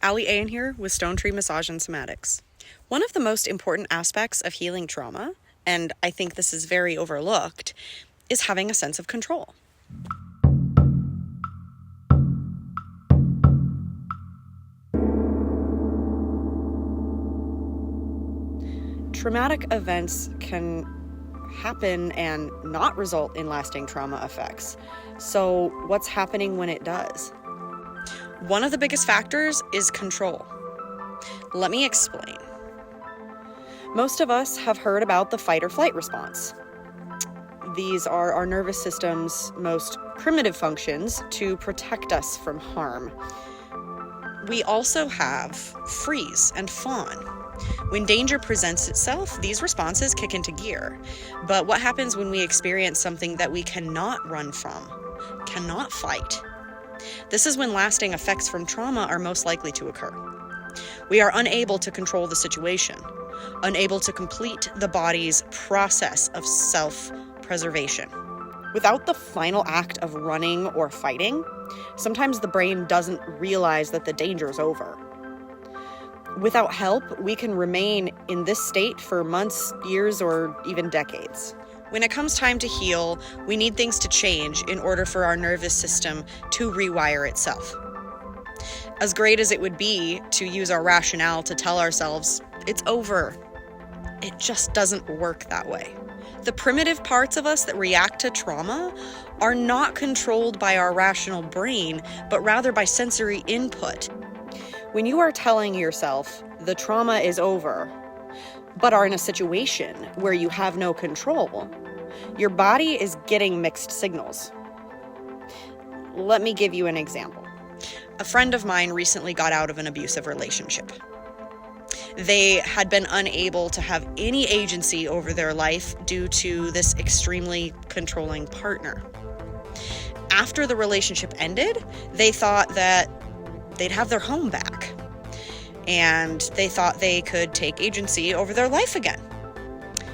Allie Ayan here with Stone Tree Massage and Somatics. One of the most important aspects of healing trauma, and I think this is very overlooked, is having a sense of control. Traumatic events can happen and not result in lasting trauma effects. So what's happening when it does? One of the biggest factors is control. Let me explain. Most of us have heard about the fight or flight response. These are our nervous system's most primitive functions to protect us from harm. We also have freeze and fawn. When danger presents itself, these responses kick into gear. But what happens when we experience something that we cannot run from, cannot fight? This is when lasting effects from trauma are most likely to occur. We are unable to control the situation, unable to complete the body's process of self-preservation. Without the final act of running or fighting, sometimes the brain doesn't realize that the danger is over. Without help, we can remain in this state for months, years, or even decades. When it comes time to heal, we need things to change in order for our nervous system to rewire itself. As great as it would be to use our rationale to tell ourselves, it's over, it just doesn't work that way. The primitive parts of us that react to trauma are not controlled by our rational brain, but rather by sensory input. When you are telling yourself the trauma is over, but are in a situation where you have no control, your body is getting mixed signals. Let me give you an example. A friend of mine recently got out of an abusive relationship. They had been unable to have any agency over their life due to this extremely controlling partner. After the relationship ended, they thought that they'd have their home back, and they thought they could take agency over their life again.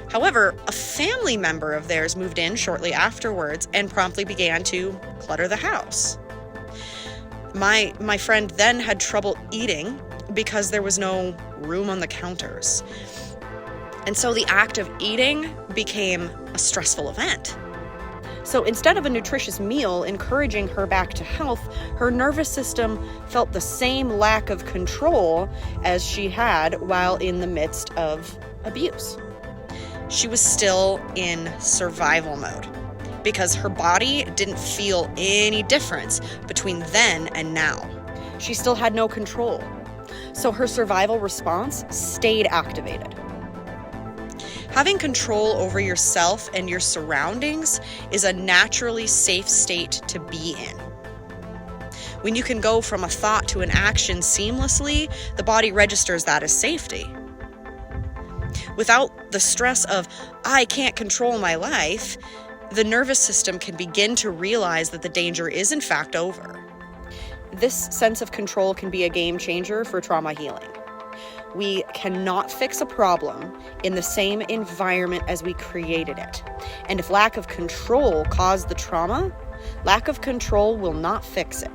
However, a family member of theirs moved in shortly afterwards and promptly began to clutter the house. My friend then had trouble eating because there was no room on the counters. And so the act of eating became a stressful event. So instead of a nutritious meal encouraging her back to health, her nervous system felt the same lack of control as she had while in the midst of abuse. She was still in survival mode because her body didn't feel any difference between then and now. She still had no control. So her survival response stayed activated. Having control over yourself and your surroundings is a naturally safe state to be in. When you can go from a thought to an action seamlessly, the body registers that as safety. Without the stress of, I can't control my life, the nervous system can begin to realize that the danger is in fact over. This sense of control can be a game changer for trauma healing. We cannot fix a problem in the same environment as we created it. And if lack of control caused the trauma, lack of control will not fix it.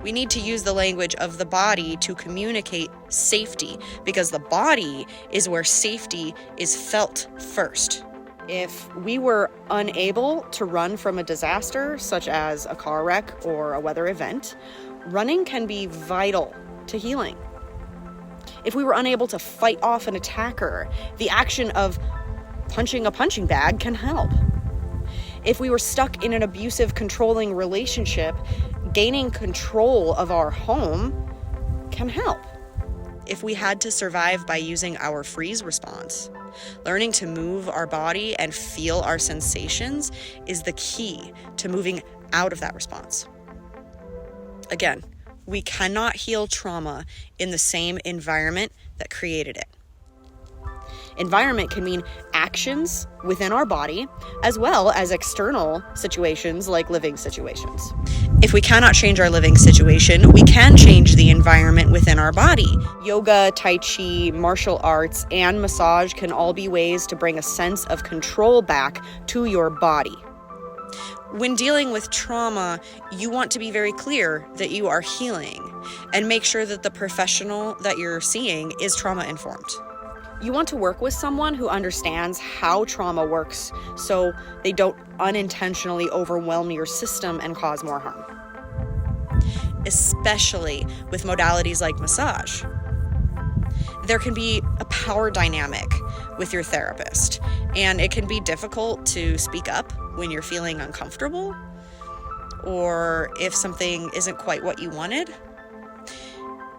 We need to use the language of the body to communicate safety, because the body is where safety is felt first. If we were unable to run from a disaster, such as a car wreck or a weather event, running can be vital to healing. If we were unable to fight off an attacker, the action of punching a punching bag can help. If we were stuck in an abusive, controlling relationship, gaining control of our home can help. If we had to survive by using our freeze response, learning to move our body and feel our sensations is the key to moving out of that response. Again, we cannot heal trauma in the same environment that created it. Environment can mean actions within our body, as well as external situations like living situations. If we cannot change our living situation, we can change the environment within our body. Yoga, Tai Chi, martial arts, and massage can all be ways to bring a sense of control back to your body. When dealing with trauma, you want to be very clear that you are healing and make sure that the professional that you're seeing is trauma informed. You want to work with someone who understands how trauma works so they don't unintentionally overwhelm your system and cause more harm. Especially with modalities like massage. There can be a power dynamic with your therapist, and it can be difficult to speak up when you're feeling uncomfortable or if something isn't quite what you wanted.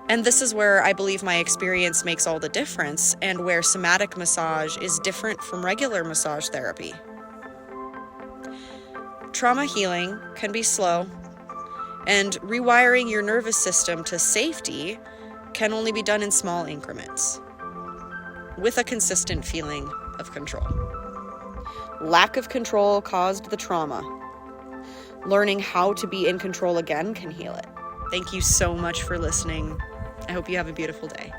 And this is where I believe my experience makes all the difference, and where somatic massage is different from regular massage therapy. Trauma healing can be slow, and rewiring your nervous system to safety can only be done in small increments, with a consistent feeling of control. Lack of control caused the trauma. Learning how to be in control again can heal it. Thank you so much for listening. I hope you have a beautiful day.